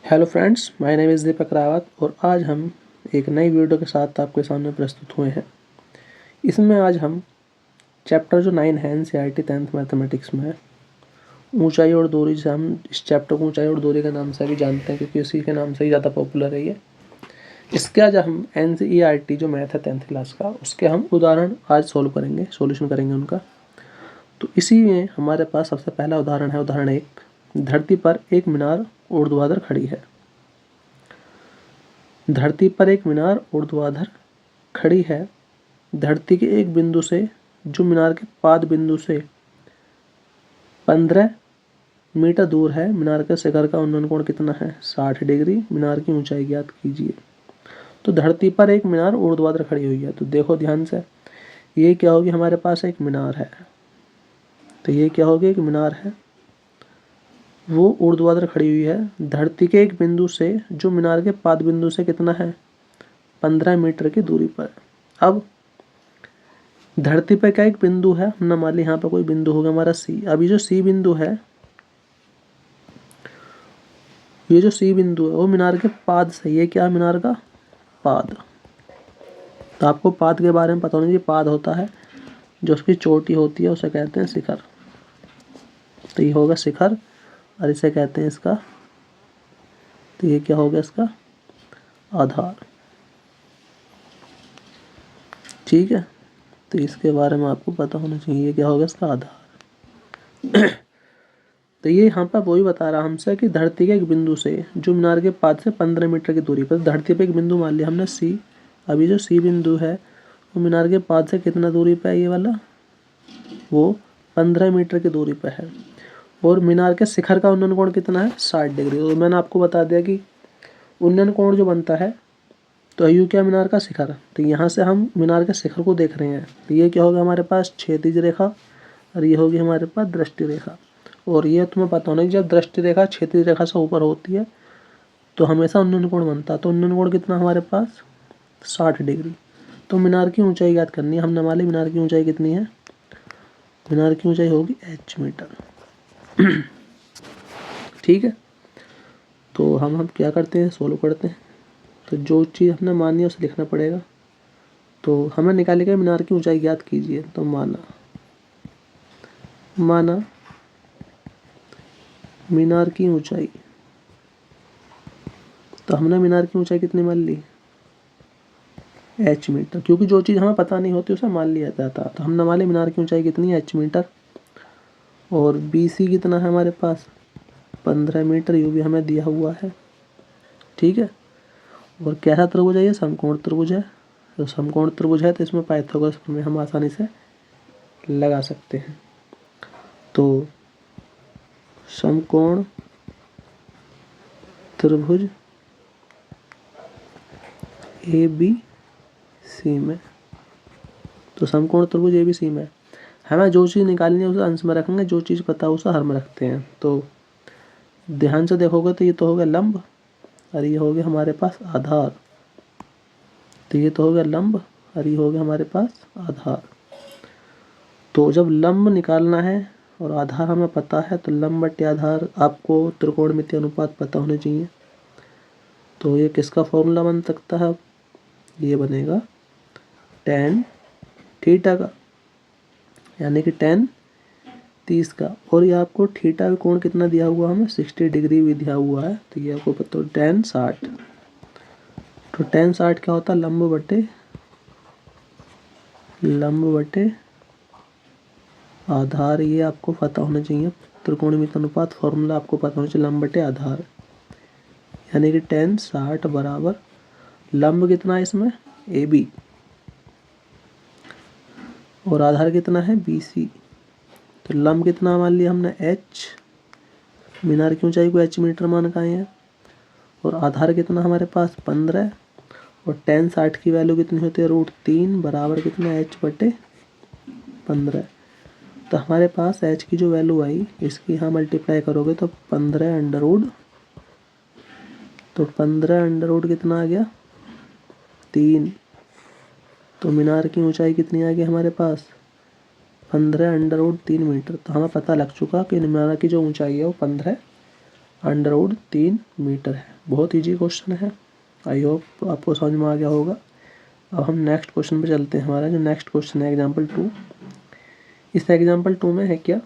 Hello friends, my name is Deepak Rawat और आज हम एक नई वीडियो के साथ आपके सामने प्रस्तुत हुए हैं। इसमें आज हम चैप्टर जो 9 है एनसीईआरटी 10th मैथमेटिक्स में है, ऊंचाई और दूरी से हम इस चैप्टर को ऊंचाई और दूरी के नाम से भी जानते हैं क्योंकि उसी के नाम से ही ज़्यादा पॉपुलर है ये। इसके आज हम एनसीईआरटी जो मैथ है 10th क्लास का, उसके हम उदाहरण आज सोल्व करेंगे, सॉल्यूशन करेंगे उनका। तो इसी में हमारे पास सबसे पहला उदाहरण है उदाहरण 1। धरती पर एक मीनार ऊर्ध्वाधर खड़ी है। धरती पर एक मीनार ऊर्ध्वाधर खड़ी है। धरती के एक बिंदु से जो मीनार के पाद बिंदु से 15 मीटर दूर है, मीनार के शिखर का उन्नयन कोण कितना है? 60 डिग्री। मीनार की ऊंचाई ज्ञात कीजिए। तो धरती पर एक मीनार ऊर्ध्वाधर खड़ी हुई है, तो देखो ध्यान से, ये क्या होगी? हमारे पास एक मीनार है, तो ये क्या होगी? एक मीनार है, वो ऊर्ध्वाधर खड़ी हुई है। धरती के एक बिंदु से जो मीनार के पाद बिंदु से कितना है? 15 मीटर की दूरी पर। अब धरती पर क्या एक बिंदु है? हमने मान लिया यहाँ पर कोई बिंदु होगा हमारा सी। अब ये जो सी बिंदु है, ये जो सी बिंदु है वो मीनार के पाद से, ये क्या है? मीनार का पाद। तो आपको पाद के बारे में पता होना चाहिए। पाद होता है जो उसकी चोटी होती है, उसे कहते हैं शिखर। तो ये होगा शिखर और इसे कहते हैं इसका, तो ये क्या होगा? इसका आधार। ठीक है, तो इसके बारे में आपको पता होना चाहिए, ये क्या होगा? इसका आधार। तो ये यहाँ पर वही बता रहा हमसे कि धरती के एक बिंदु से जो मीनार के पाद से 15 मीटर की दूरी पर, धरती पे एक बिंदु मान लिया हमने सी। अभी जो सी बिंदु है वो मीनार के पाद से कितना दूरी पे है? ये वाला, वो 15 मीटर की दूरी पर है। और मीनार के शिखर का उन्नयन कोण कितना है? 60 डिग्री। और मैंने आपको बता दिया कि उन्नयन कोण जो बनता है, तो यू क्या? मीनार का शिखर। तो यहाँ से हम मीनार के शिखर को देख रहे हैं, तो ये क्या होगा हमारे पास? क्षैतिज रेखा, और ये होगी हमारे पास दृष्टि रेखा। और ये तुम्हें पता होना कि जब दृष्टि रेखा क्षैतिज रेखा से ऊपर होती है तो हमेशा उन्नयन कोण बनता है। तो उन्नयन कोण कितना हमारे पास? 60 डिग्री। तो मीनार की ऊंचाई ज्ञात करनी है। हमने मान ली मीनार की ऊंचाई कितनी है? मीनार की ऊंचाई होगी h मीटर। ठीक है, तो हम क्या करते हैं? सोल्व करते हैं। तो जो चीज़ हमने मानी है उसे लिखना पड़ेगा। तो हमें निकाले गए मीनार की ऊंचाई ज्ञात कीजिए। तो माना मीनार की ऊंचाई, तो हमने मीनार की ऊंचाई कितनी मान ली? h मीटर, क्योंकि जो चीज़ हमें पता नहीं होती उसे मान लिया जाता। तो हमने मान ली मीनार की ऊंचाई कितनी है? h metre. और BC कितना है हमारे पास? 15 मीटर। यू भी हमें दिया हुआ है। ठीक है, और कैसा त्रिभुज है? ये समकोण त्रिभुज है। तो समकोण त्रिभुज है तो इसमें पाइथागोरस प्रमेय हम आसानी से लगा सकते हैं। तो समकोण त्रिभुज ABC में, तो समकोण त्रिभुज ABC में हमें जो चीज़ निकालनी है उसे अंश में रखेंगे, जो चीज़ पता है उसे हर में रखते हैं। तो ध्यान से देखोगे तो ये तो हो गया लंब और ये हो गया हमारे पास आधार। तो ये तो हो गया लंब और ये हो गया हमारे पास आधार। तो जब लंब निकालना है और आधार हमें पता है, तो लंब बटे आधार, आपको त्रिकोणमितीय अनुपात पता होने चाहिए। तो ये किसका फॉर्मूला बन सकता है? ये बनेगा tan थीटा का, यानी कि tan 30 का। और ये आपको थीटा का कोण कितना दिया हुआ? हमें 60 डिग्री भी दिया हुआ है। तो ये आपको पता हो tan 60। तो tan 60 क्या होता है? लंब बटे आधार। ये आपको पता होना चाहिए। त्रिकोणमितीय अनुपात फॉर्मूला आपको पता होना चाहिए, लंब बटे आधार, यानी कि tan 60 बराबर लंब कितना है इसमें? AB, और आधार कितना है? BC। तो लंब कितना मान लिया हमने? h। मीनार की ऊंचाई को h मीटर मान का है। और आधार कितना हमारे पास? 15। और tan 60 की वैल्यू कितनी होती है? √3 बराबर कितना? h बटे 15। तो हमारे पास h की जो वैल्यू आई, इसकी यहाँ मल्टीप्लाई करोगे तो 15 अंडर रूट, तो 15 अंडर रूट कितना आ गया? 3। तो मीनार की ऊंचाई कितनी आ गई हमारे पास? 15 अंडर रूट 3 मीटर। तो हमें पता लग चुका कि मीनार की जो ऊंचाई है वो 15 अंडर रूट 3 मीटर है। बहुत ईजी क्वेश्चन है, आई होप आपको समझ में आ गया होगा। अब हम नेक्स्ट क्वेश्चन पे चलते हैं। हमारा जो नेक्स्ट क्वेश्चन है एग्जाम्पल 2, इस एग्जाम्पल 2 में है क्या,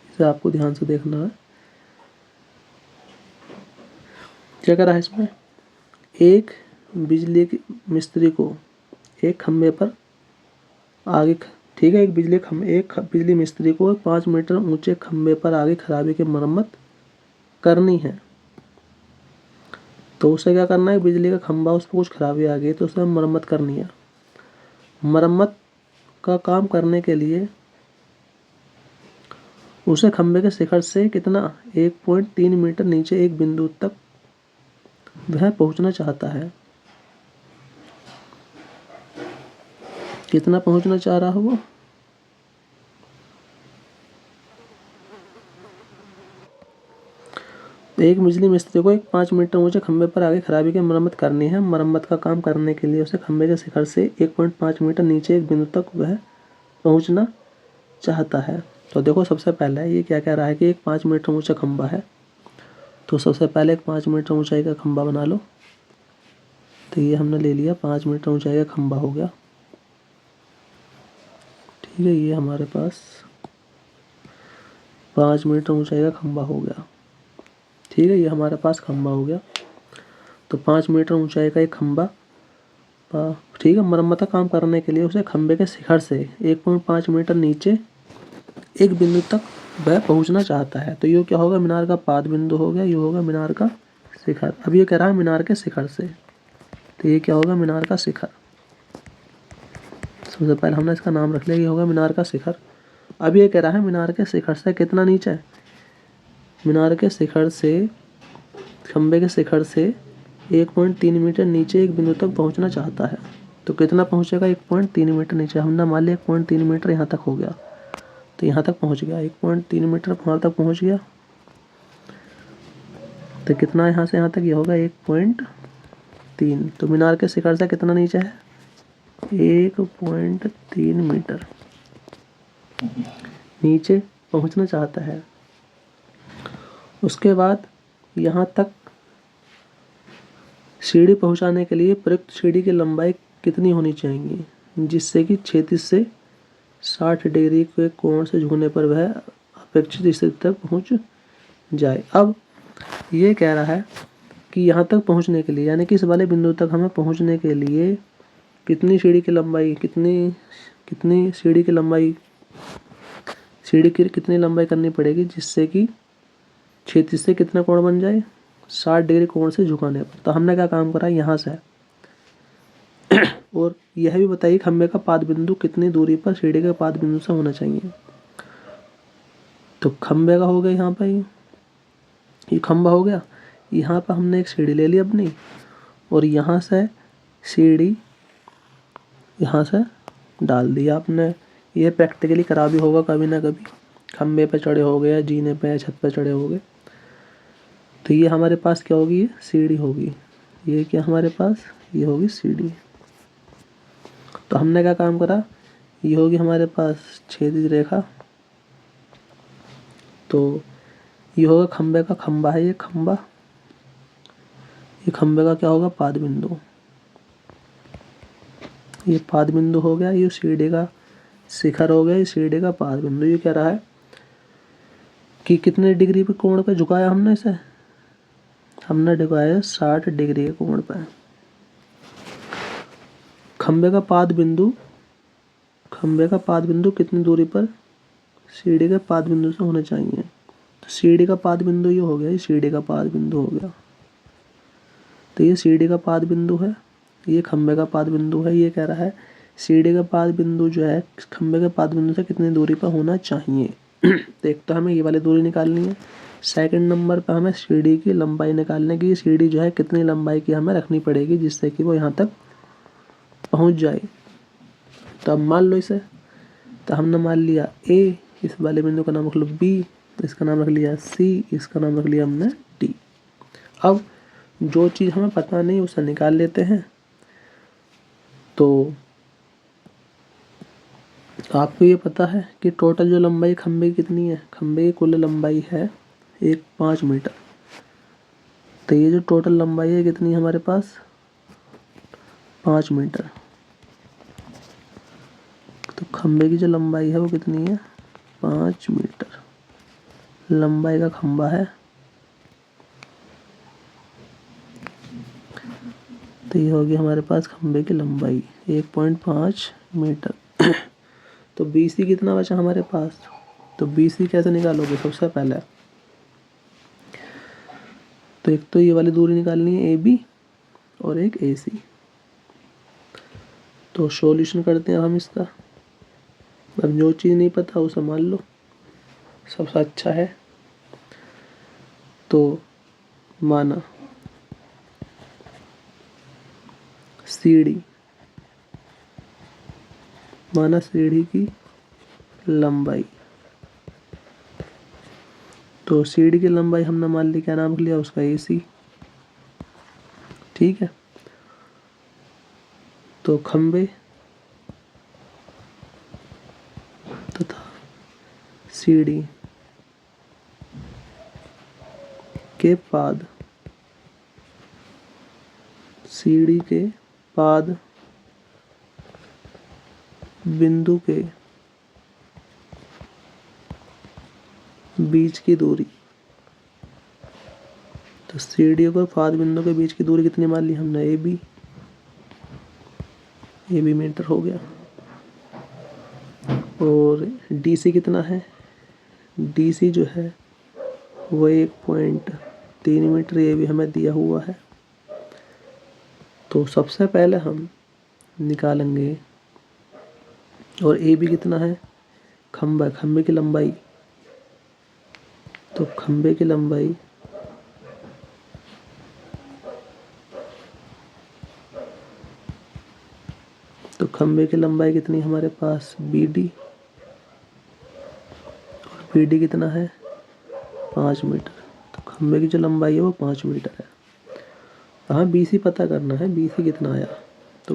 इसे आपको ध्यान से देखना है। क्या करा है इसमें, एक बिजली के मिस्त्री को एक खंभे पर आगे, ठीक है, एक बिजली मिस्त्री को 5 मीटर ऊंचे खंभे पर आगे खराबी की मरम्मत करनी है। तो उसे क्या करना है, बिजली का खंभा, उस पर कुछ खराबी आ गई तो उसे मरम्मत करनी है। मरम्मत का काम करने के लिए उसे खंभे के शिखर से कितना 1.3 मीटर नीचे एक बिंदु तक वह पहुंचना चाहता है। कितना पहुंचना चाह रहा है वो, एक बिजली मिस्त्री को एक 5 मीटर ऊंचे खंभे पर आगे खराबी की मरम्मत करनी है। मरम्मत का काम करने के लिए उसे खंभे के शिखर से 1.5 मीटर नीचे एक बिंदु तक वह पहुंचना चाहता है। तो देखो सबसे पहले ये क्या कह रहा है कि एक 5 मीटर ऊंचा खंभा है, तो सबसे पहले एक 5 मीटर ऊंचाई का खंभा बना लो। तो ये हमने ले लिया, 5 मीटर ऊंचाई का खंभा हो गया, ठीक है। ये हमारे पास 5 मीटर ऊंचाई का खंभा हो गया, ठीक है, ये हमारे पास खंभा हो गया। तो 5 मीटर ऊंचाई का एक खंभा, ठीक है। मरम्मत का काम करने के लिए उसे खंभे के शिखर से 1.5 मीटर नीचे एक बिंदु तक वह पहुंचना चाहता है। तो ये क्या होगा, मीनार का पाद बिंदु हो गया, ये होगा मीनार का शिखर। अब ये कह रहा है मीनार के शिखर से, तो ये क्या होगा, मीनार का शिखर। सबसे पहले हमने इसका नाम रख लिया, ये होगा मीनार का शिखर। अब ये कह रहा है मीनार के शिखर से कितना नीचे है, मीनार के शिखर से, खंभे के शिखर से 1.3 मीटर नीचे एक बिंदु तक पहुंचना चाहता है। तो कितना पहुंचेगा, 1.3 मीटर नीचे। हमने मान लिया 1.3 मीटर यहाँ तक हो गया, तो यहाँ तक पहुंच गया, 1.3 मीटर वहाँ तक पहुंच गया। तो कितना यहाँ से यहाँ तक, ये होगा 1.3। तो मीनार के शिखर से कितना नीचे है, 1.3 मीटर नीचे पहुंचना चाहता है। उसके बाद यहाँ तक सीढ़ी पहुंचाने के लिए प्रयुक्त सीढ़ी की लंबाई कितनी होनी चाहिए, जिससे कि क्षैतिज से 60 डिग्री के कोण से झुकने पर वह अपेक्षित स्थिति तक पहुंच जाए। अब ये कह रहा है कि यहाँ तक पहुंचने के लिए, यानी कि इस वाले बिंदु तक हमें पहुंचने के लिए कितनी सीढ़ी की लंबाई, कितनी सीढ़ी की लंबाई, सीढ़ी की कितनी लंबाई करनी पड़ेगी, जिससे कि क्षैतिज से कितना कोण बन जाए, 60 डिग्री कोण से झुकाने पर। तो हमने क्या काम करा, यहाँ से और यह भी बताइए खंभे का पाद बिंदु कितनी दूरी पर सीढ़ी के पाद बिंदु से होना चाहिए। तो खंभे का हो गया, यहाँ पर ये खंभा हो गया, यहाँ पर हमने एक सीढ़ी ले ली अपनी, और यहाँ से सीढ़ी यहाँ से डाल दिया आपने। ये प्रैक्टिकली करा भी होगा कभी ना कभी, खंभे पे चढ़े हो गए या जीने पे या छत पे चढ़े हो गए। तो ये हमारे पास क्या होगी, ये सीढ़ी होगी। ये क्या हमारे पास, ये होगी सीढ़ी। तो हमने क्या काम करा, ये होगी हमारे पास क्षैतिज रेखा। तो ये होगा खंभे का, खंभा है ये खंभा, ये खंभे का क्या होगा, पाद बिंदु। ये पाद बिंदु हो गया, ये सीढ़ी का शिखर हो गया, ये सीढ़ी का पाद बिंदु। ये कह रहा है कि कितने डिग्री पे कोण पे झुकाया हमने इसे, हमने झुकाया 60 डिग्री के कोण पे। खंभे का पाद बिंदु, खंभे का पाद बिंदु कितनी दूरी पर सीढ़ी के पाद बिंदु से होना चाहिए। तो सीढ़ी का पाद बिंदु ये हो गया, ये सीढ़ी का पाद बिंदु हो गया। तो ये सीढ़ी का पाद बिंदु है, ये खंभे का पाद बिंदु है। ये कह रहा है सीढ़ी का पाद बिंदु जो है खंभे के पाद बिंदु से कितनी दूरी पर होना चाहिए। तो एक तो हमें ये वाली दूरी निकालनी है, सेकंड नंबर पर हमें सीढ़ी की लंबाई निकालने की, सीढ़ी जो है कितनी लंबाई की हमें रखनी पड़ेगी जिससे कि वो यहाँ तक पहुँच जाए। तो अब मान लो इसे, तो हमने मान लिया ए, इस वाले बिंदु का नाम रख लो बी, इसका नाम रख लिया सी, इसका नाम रख लिया हमने डी। अब जो चीज़ हमें पता नहीं उसे निकाल लेते हैं। तो आपको ये पता है कि टोटल जो लंबाई खंभे की कितनी है, खंभे की कुल लंबाई है 5 मीटर। तो ये जो टोटल लंबाई है कितनी है हमारे पास, 5 मीटर। तो खंबे की जो लंबाई है वो कितनी है, 5 मीटर लंबाई का खंबा है। तो ये होगी हमारे पास खंबे की लंबाई 1.5 मीटर। तो BC कितना बचा हमारे पास, तो BC कैसे निकालोगे, सबसे पहले तो एक तो ये वाली दूरी निकालनी है AB और एक AC। तो सॉल्यूशन करते हैं हम इसका। अब जो चीज़ नहीं पता उसे मान लो सबसे अच्छा है। तो माना सीढ़ी की लंबाई, तो सीढ़ी की लंबाई हमने मान ली, क्या नाम लिया उसका, AC। ठीक है। तो खंबे तथा सीढ़ी के पाद, सीढ़ी के पाद बिंदु के बीच की दूरी, तो सीढ़ी और पाद बिंदु के बीच की दूरी कितनी मान ली हमने, AB मीटर हो गया। और DC कितना है, DC जो है वो 1.3 मीटर, ये भी हमें दिया हुआ है। तो सबसे पहले हम निकालेंगे, और AB कितना है, खंबे की लंबाई, तो खंबे की लंबाई कितनी हमारे पास, BD, और BD कितना है, 5 मीटर। तो खंबे की जो लंबाई है वो 5 मीटर है। हाँ, BC पता करना है, BC कितना आया, तो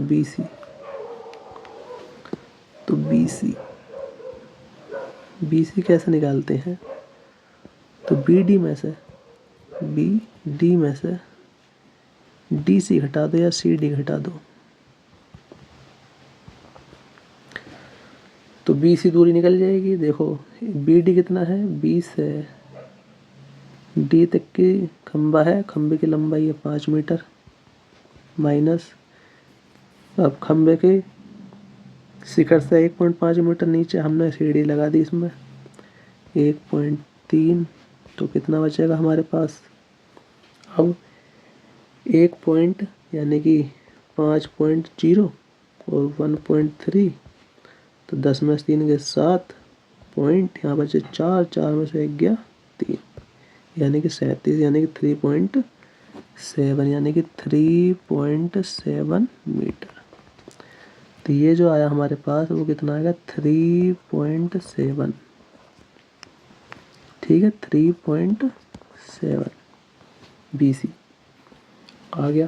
BC कैसे निकालते हैं, तो BD में से DC घटा दो या CD घटा दो। तो BC दूरी निकल जाएगी। देखो BD कितना है, 20 है, D तक की खंबा है, खंबे की लंबाई है 5 मीटर, माइनस, अब खंबे के शिखर से 1.5 मीटर नीचे हमने सीढ़ी लगा दी, इसमें 1.3, तो कितना बचेगा हमारे पास, अब 1 पॉइंट यानी कि 5.0 और 1.3, तो 10 में से 3 गए 7 पॉइंट, यहाँ बचे 4 में से 1 गया 3, यानी कि 37, यानी कि 3.7, यानी कि 3.7 मीटर। तो ये जो आया हमारे पास वो कितना आएगा, 3.7। ठीक है, 3.7 BC आ गया।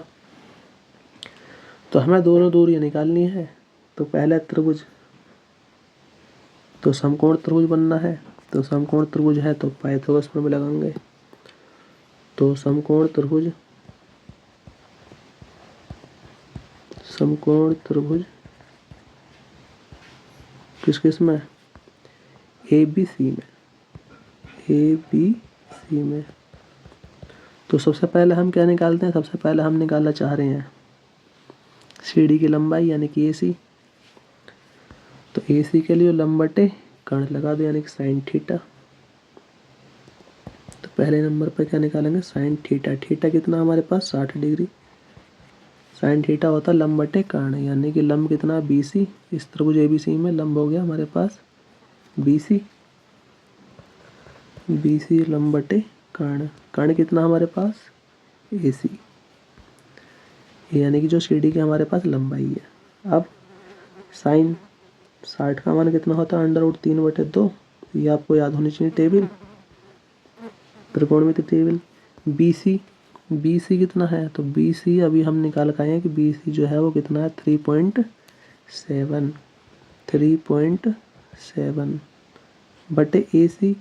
तो हमें दोनों दूरियां निकालनी है। तो पहले त्रिभुज, तो समकोण त्रिभुज बनना है, तो समकोण त्रिभुज है तो पाइथागोरस प्रमेय लगाएंगे। तो समकोण त्रिभुज किस में, ABC में। तो सबसे पहले हम क्या निकालते हैं, सबसे पहले हम निकालना चाह रहे हैं सीढ़ी की लंबाई यानी कि AC। तो AC के लिए लंबटे कर्ण लगा दो, यानी कि साइन थीटा। तो पहले नंबर पर क्या निकालेंगे, साइन थीटा। थीटा कितना हमारे पास, 60 डिग्री। साइन थीटा होता है लंबटे कर्ण, यानी कि लंब कितना, BC। इस त्रिभुज ABC में लंब हो गया हमारे पास BC लंबटे कर्ण। कर्ण कितना हमारे पास, AC, यानी कि जो सीढ़ी की हमारे पास लंबाई है। अब साइन 60 का मान कितना होता है, √3/2। ये आपको याद होनी चाहिए टेबल, त्रिकोणमिति टेबल। BC कितना है, तो BC अभी हम निकाल के आए हैं कि BC जो है वो कितना है, 3.7 बटे AC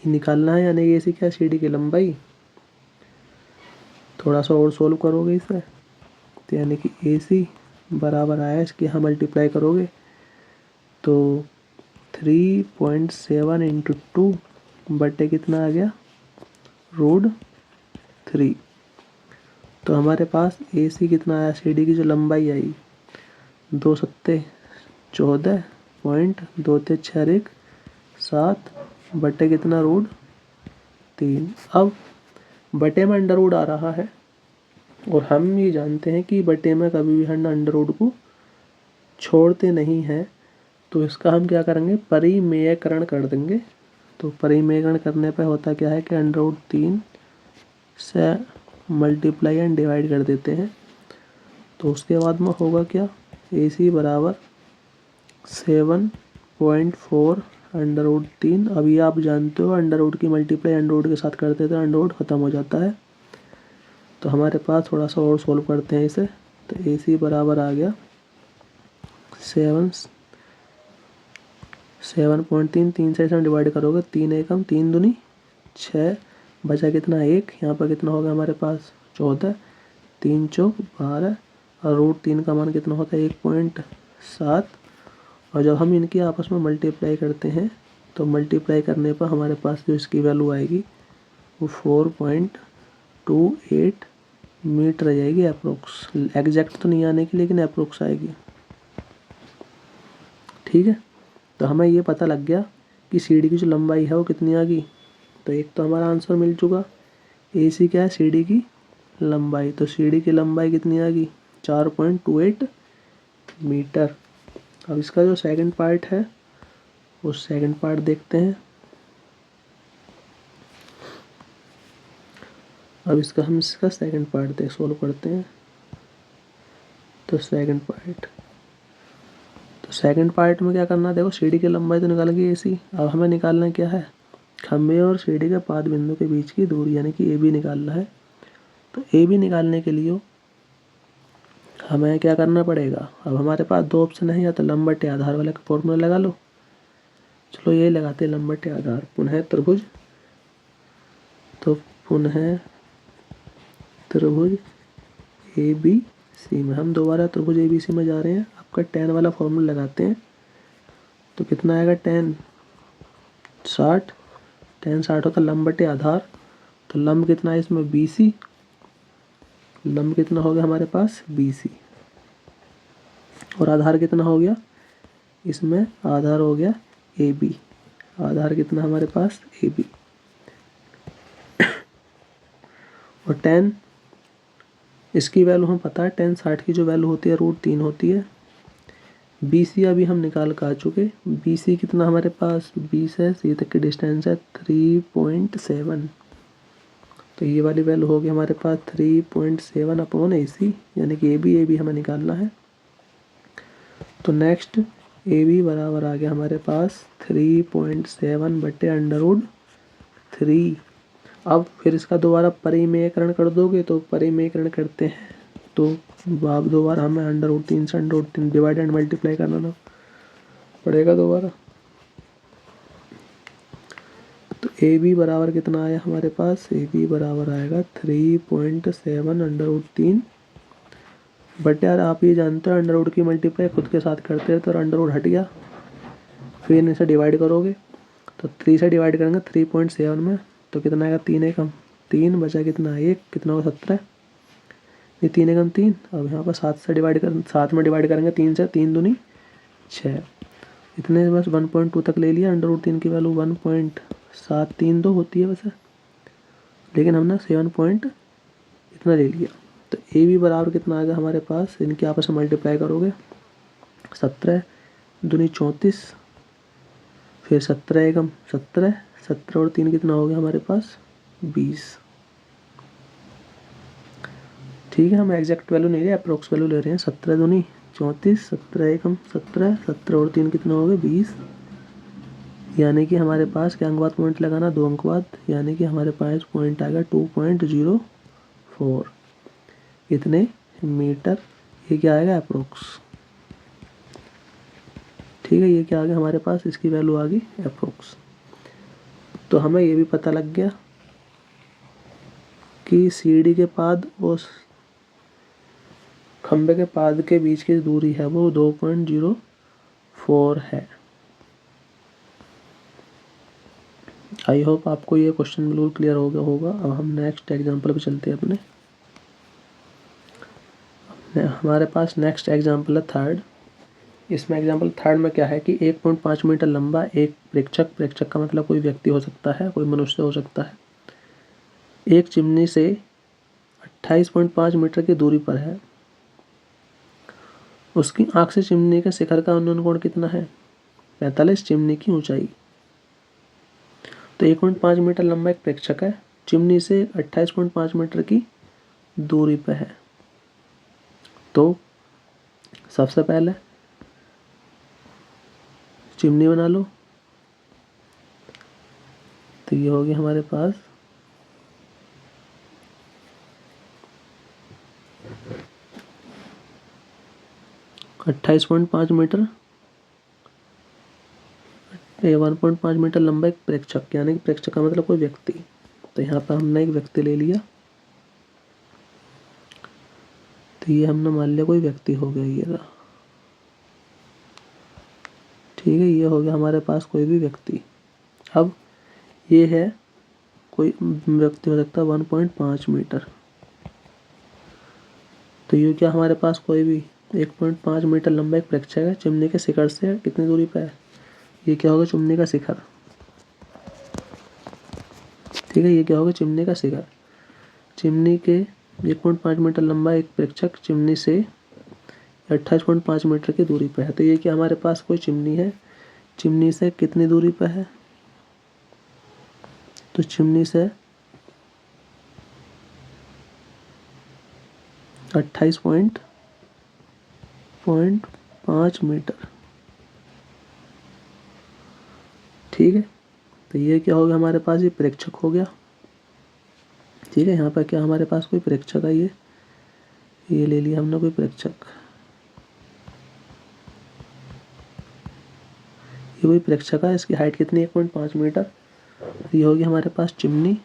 निकालना है, यानी AC क्या, सीढ़ी की लंबाई। थोड़ा सा और सोल्व करोगे इसे, तो यानी कि AC बराबर आया, इसके यहाँ मल्टीप्लाई करोगे तो 3.7 इंटू 2 बटे कितना आ गया, √3। तो हमारे पास AC कितना आया, CD की जो लंबाई आई 2 सत्ते 14.2 3 6 बटे कितना, √3। अब बटे में अंडर रूट आ रहा है और हम ये जानते हैं कि बटे में कभी भी हम अंडर रूट को छोड़ते नहीं हैं, तो इसका हम क्या करेंगे, परिमेयकरण कर देंगे। तो परिमेयकरण करने पे होता क्या है कि √3 से मल्टीप्लाई एंड डिवाइड कर देते हैं। तो उसके बाद में होगा क्या, AC बराबर 7.4 √3। अभी आप जानते हो अंडर रूट की मल्टीप्लाई अंडर रूट के साथ करते तो अंडर रूट ख़त्म हो जाता है। तो हमारे पास थोड़ा सा और सोल्व करते हैं इसे, तो AC बराबर आ गया 7.3, 3 से इसे डिवाइड करोगे 3 एकम 3 दूनी 6, बचा कितना 1, यहाँ पर कितना होगा हमारे पास 14, 3 चौक 12 और √3 का मान कितना होता है 1.7। और जब हम इनकी आपस में मल्टीप्लाई करते हैं तो मल्टीप्लाई करने पर हमारे पास जो इसकी वैल्यू आएगी वो 4.28 मीटर आ जाएगी अप्रोक्स। एग्जैक्ट तो नहीं आने की, लेकिन अप्रोक्स आएगी। ठीक है, तो हमें ये पता लग गया कि CD की जो लंबाई है वो कितनी आ गई। तो एक तो हमारा आंसर मिल चुका, AC क्या है, CD की लंबाई। तो CD की लंबाई कितनी आ गई, 4.28 मीटर। अब इसका जो सेकंड पार्ट है वो सेकंड पार्ट देखते हैं। अब हम इसका सेकंड पार्ट सोल्व करते हैं। तो सेकंड पार्ट में क्या करना है, देखो CD की लंबाई तो निकाल गई AC। अब हमें निकालना क्या है, खंभे और CD के पाद बिंदु के बीच की दूरी यानी कि AB निकालना है। तो AB निकालने के लिए हमें क्या करना पड़ेगा, अब हमारे पास दो ऑप्शन है, या तो लंब बटे आधार वाला का फॉर्मूला लगा लो। चलो ये लगाते हैं, लंब बटे आधार पुनः त्रिभुज। तो पुनः त्रिभुज ABC में हम दोबारा त्रिभुज ABC में जा रहे हैं। आपका tan वाला फॉर्मूला लगाते हैं तो कितना आएगा, tan 60 होता लंब बटे आधार। तो लंब कितना है इसमें BC, लंब कितना हो गया हमारे पास BC, और आधार कितना हो गया इसमें, आधार हो गया AB। आधार कितना हमारे पास AB, और tan इसकी वैल्यू हम पता है, tan 60 की जो वैल्यू होती है √3 होती है। BC अभी हम निकाल कर आ चुके, BC कितना हमारे पास 20 है, C तक की डिस्टेंस है 3.7। तो ये वाली वैल्यू होगी हमारे पास 3.7 अपॉन AC, यानी कि AB हमें निकालना है। तो नेक्स्ट AB बराबर आ गया हमारे पास 3.7 बटे √3। अब फिर इसका दोबारा परिमेयकरण कर दोगे, तो परिमेयकरण करते हैं तो आप दोबारा हमें √3 से √3 डिवाइड एंड मल्टीप्लाई करना पड़ेगा दोबारा। तो AB बराबर कितना आया हमारे पास, AB बराबर आएगा 3.7 √3 बटे, यार आप ये जानते हो अंडर रूट की मल्टीप्लाई खुद के साथ करते हैं तो अंडर रूट हट गया, फिर इसे डिवाइड करोगे तो 3 से डिवाइड करेंगे 3.7 में, तो कितना आएगा 3 एकम 3, बचा कितना 1, कितना होगा 17, ये 3 एकम 3। अब यहाँ पर 7 में डिवाइड करेंगे 3 से, 3 दूनी 6, इतने बस 1.2 तक ले लिया। √3 की वैल्यू 1.732 होती है वैसे, लेकिन हमने 7 इतना ले लिया। तो AB बराबर कितना आ गया हमारे पास, इनके आपस में मल्टीप्लाई करोगे 17 दूनी 34, फिर 17 एकम 17, 17 और 3 कितना हो गया हमारे पास 20। ठीक है, हम एग्जैक्ट वैल्यू नहीं ले रहे, अप्रोक्स वैल्यू ले रहे हैं। 17 दूनी 34, 17 एकम 17, 17 और 3 कितना हो गए 20, यानी कि हमारे पास क्या अंक बाद पॉइंट लगाना, 2 अंक बाद, यानी कि हमारे पास पॉइंट आ गया 2.04, इतने मीटर। ये क्या आएगा अप्रोक्स। ठीक है, ये क्या आ गया हमारे पास, इसकी वैल्यू आ गई अप्रोक्स। तो हमें ये भी पता लग गया कि सीढ़ी के पाद और खंबे के पाद के बीच की दूरी है वो 2.04 है। आई होप आपको ये क्वेश्चन बिल्कुल क्लियर हो गया होगा। अब हम नेक्स्ट एग्जांपल पे चलते हैं अपने। हमारे पास नेक्स्ट एग्जांपल है थर्ड। इसमें एग्जांपल थर्ड में क्या है कि 1.5 मीटर लंबा एक प्रेक्षक का मतलब कोई व्यक्ति हो सकता है, कोई मनुष्य हो सकता है, एक चिमनी से 28.5 मीटर की दूरी पर है। उसकी आंख से चिमनी के शिखर का उन्नयन कोण कितना है? 45। चिमनी की ऊंचाई। तो 1.5 मीटर लंबा एक प्रेक्षक है, चिमनी से 28.5 मीटर की दूरी पर है। तो सबसे पहले चिमनी बना लो। तो ये हो गया हमारे पास 28.5 मीटर 1.5 मीटर लंबा एक प्रेक्षक, यानी कि प्रेक्षक का मतलब कोई व्यक्ति। तो यहाँ पर हमने एक व्यक्ति ले लिया। तो ये हमने मान लिया कोई व्यक्ति हो गया ये रहा। ठीक है, ये हो गया हमारे पास कोई भी व्यक्ति। अब ये है कोई व्यक्ति हो सकता है 1.5 मीटर। तो ये क्या हमारे पास कोई भी 1.5 मीटर लंबा एक प्रेक्षक है, चिमनी के शिखर से कितनी दूरी पर है? ये क्या होगा? चिमनी का शिखर। ठीक है, ये क्या होगा? चिमनी का शिखर। चिमनी के 1.5 मीटर लंबा एक प्रेक्षक चिमनी से 28.5 मीटर की दूरी पर है। तो ये क्या हमारे पास कोई चिमनी है, चिमनी से कितनी दूरी पर है? तो चिमनी से 28.5 मीटर। ठीक है, तो ये क्या हो गया हमारे पास? ये प्रेक्षक हो गया। ठीक है, यहाँ पर क्या हमारे पास कोई प्रेक्षक है, ये ले लिया हमने कोई प्रेक्षक। ये कोई प्रेक्षक है, इसकी हाइट कितनी? 1.5 मीटर। ये होगी हमारे पास चिमनी।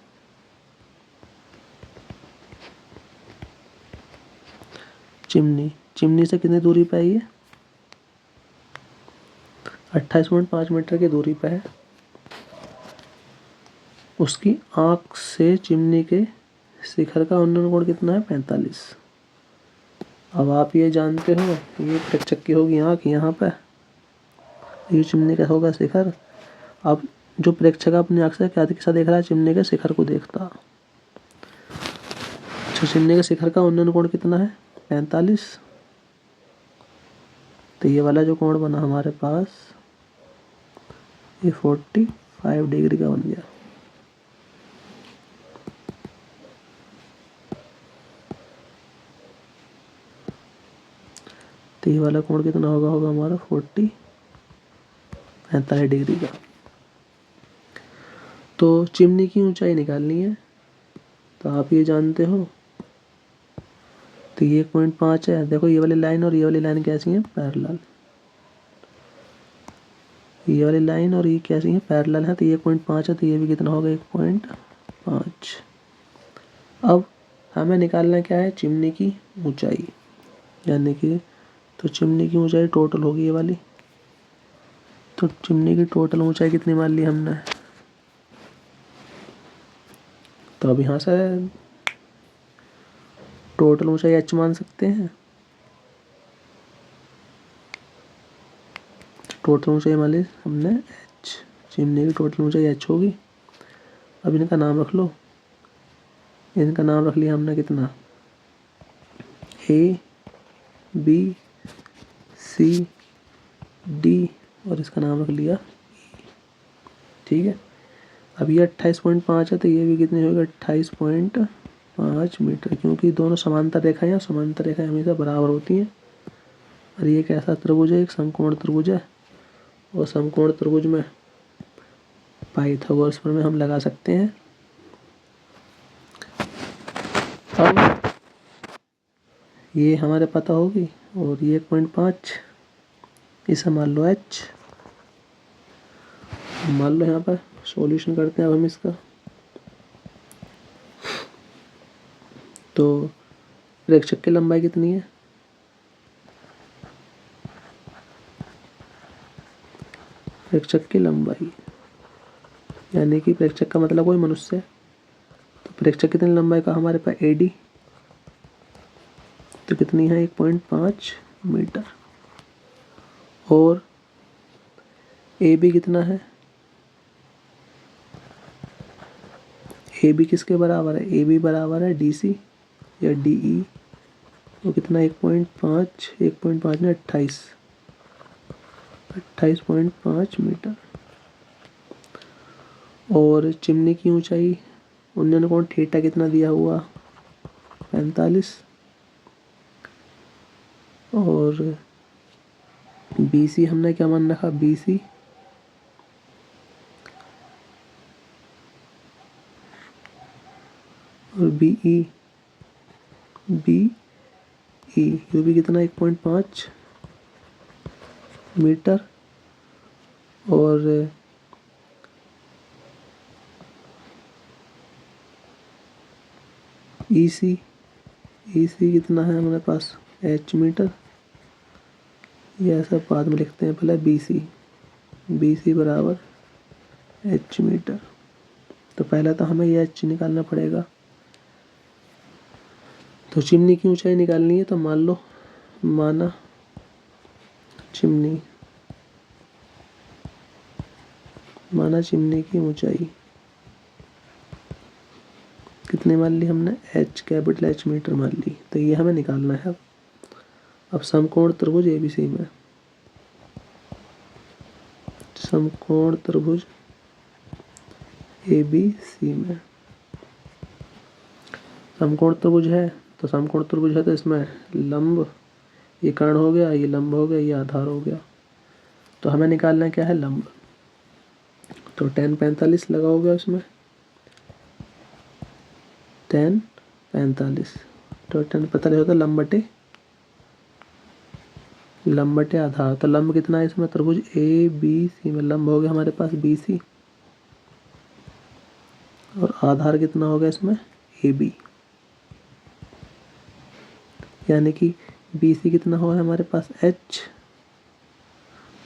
चिमनी से कितनी दूरी पे है ये? 28.5 मीटर की दूरी पे है। उसकी आँख से चिमनी के शिखर का उन्नयन कोण कितना है? 45। अब आप ये जानते हो ये प्रेक्षक की होगी आँख यहाँ पे, ये चिमनी का होगा शिखर। अब जो प्रेक्षक अपनी आँख से क्या दिशा देख रहा है? चिमनी के शिखर को देखता। अच्छा, चिमनी के शिखर का उन्नयन कोण कितना है? 45। तो ये वाला जो कोण बना हमारे पास ये 45 डिग्री का बन गया। तो ये वाला कोण कितना होगा हमारा 45 डिग्री का। तो चिमनी की ऊंचाई निकालनी है, तो आप ये जानते हो। तो ये 1.5 है। देखो ये वाली लाइन और ये वाली लाइन कैसी है? पैरेलल। ये वाली लाइन और ये कैसी है? पैरेलल है। तो ये 1.5 है, तो ये भी कितना होगा? 1.5। अब हमें निकालना क्या है? चिमनी की ऊंचाई, यानी कि तो चिमनी की ऊंचाई टोटल होगी ये वाली। तो चिमनी की टोटल ऊंचाई कितनी मान ली हमने? तो अब यहाँ से टोटल ऊंचाई h मान सकते हैं। टोटल ऊंचाई मान ली हमने h, चिमनी की टोटल ऊंचाई h होगी। अब इनका नाम रख लो। इनका नाम रख लिया हमने कितना? A, B, C, D और इसका नाम रख लिया E। ठीक है, अब ये 28.5 है, तो ये भी कितनी होगी? 28.5 मीटर, क्योंकि दोनों समांतर रेखाएं हैं, समांतर रेखाएं हमेशा बराबर होती हैं। और ये कैसा त्रिभुज है? एक समकोण त्रिभुज है। और समकोण त्रिभुज में पाइथागोरस प्रमेय हम लगा सकते हैं। अब ये हमारे पता होगी, और ये 1.5 इसे मान लो h। मान लो यहाँ पर सॉल्यूशन करते हैं अब हम इसका। तो प्रेक्षक की लंबाई कितनी है? प्रेक्षक की लंबाई यानी कि प्रेक्षक का मतलब कोई मनुष्य है, तो प्रेक्षक कितनी लंबाई का हमारे पास AD, तो कितनी है 1.5 मीटर। और AB कितना है? AB किसके बराबर है? AB बराबर है DC या DE, वो कितना 1.5 में 28.5 मीटर। और चिमनी की ऊंचाई उन्नयन कोण थीटा कितना दिया हुआ? 45। और BC हमने क्या मान रखा? BC और BE ये भी कितना 1.5 मीटर। और EC कितना है हमारे पास? H metre. यह सब बाद में लिखते हैं, पहले BC बराबर H मीटर। तो पहले तो हमें यह H निकालना पड़ेगा। तो चिमनी की ऊंचाई निकालनी है, तो माना चिमनी की ऊंचाई कितनी मान ली हमने? कैपिटल H मीटर मान ली। तो ये हमें निकालना है। अब समकोण त्रिभुज ABC में समकोण त्रिभुज है, तो समकोण त्रिभुज है तो इसमें लंब, ये कर्ण हो गया, ये लंब हो गया, ये आधार हो गया। तो हमें निकालना क्या है? लंब। तो tan 45 लगाओगे उसमें, tan 45, तो tan 45 होता है लंब बटे आधार। तो लंब कितना है इसमें? त्रिभुज ABC में लंब हो गया हमारे पास BC, और आधार कितना हो गया इसमें? AB। यानी कि BC कितना हो हमारे पास? H,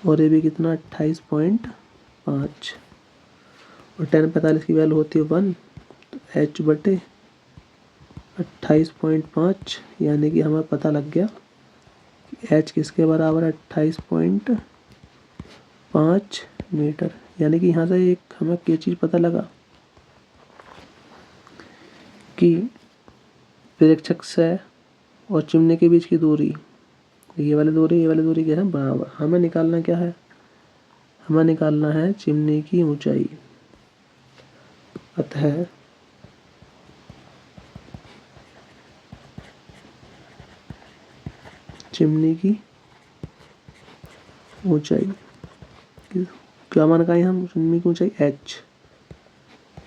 और AB कितना? 28.5। और tan 45 की वैल्यू होती है 1, तो H बटे 28.5, यानी कि हमें पता लग गया कि H किसके बराबर है? 28.5 मीटर। यानी कि यहाँ से एक हमें क्या चीज़ पता लगा कि प्रेक्षक से और चिमनी के बीच की दूरी, ये वाली दूरी क्या है? बराबर। हमें निकालना क्या है? हमें निकालना है चिमनी की ऊंचाई। अतः चिमनी की ऊंचाई क्या मान का है? हम चिमनी की ऊंचाई H,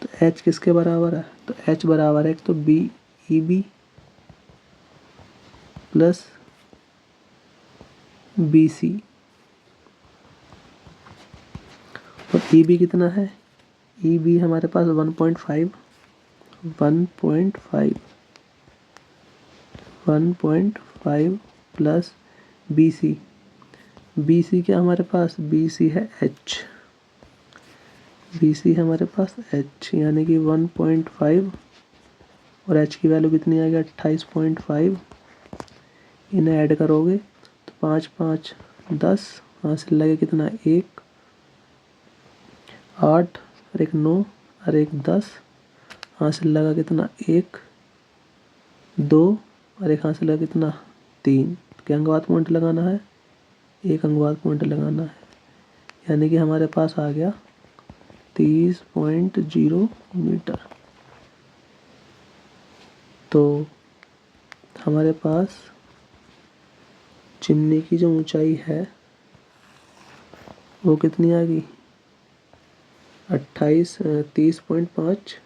तो H किसके बराबर है? तो H बराबर है एक तो BEB प्लस BC, और EB कितना है? EB हमारे पास 1.5 प्लस BC क्या हमारे पास? BC है H, हमारे पास H, यानी कि 1.5 और H की वैल्यू कितनी आएगी? 28.5। इन्हें ऐड करोगे तो 5 5 10, हासिल लगे कितना? 1 8 और 1 9 और 1 10, हासिल लगा कितना? 1 2 और 1 हासिल लगा कितना? 3। क्या अंगवाद पॉइंट लगाना है? एक अंगवाद पॉइंट लगाना है, यानी कि हमारे पास आ गया 30.0 मीटर। तो हमारे पास चिमनी की जो ऊंचाई है वो कितनी आ गई? 30.5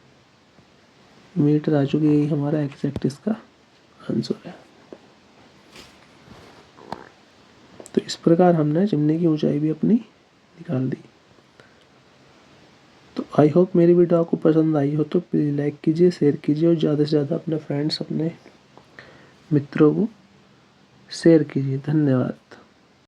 मीटर आ चुकी है। यही हमारा एग्जैक्ट इसका आंसर है। तो इस प्रकार हमने चिमनी की ऊंचाई भी अपनी निकाल दी। तो आई होप मेरी वीडियो आपको पसंद आई हो तो प्लीज़ लाइक कीजिए, शेयर कीजिए और ज़्यादा से ज़्यादा अपने फ्रेंड्स, अपने मित्रों को शेयर कीजिए। धन्यवाद।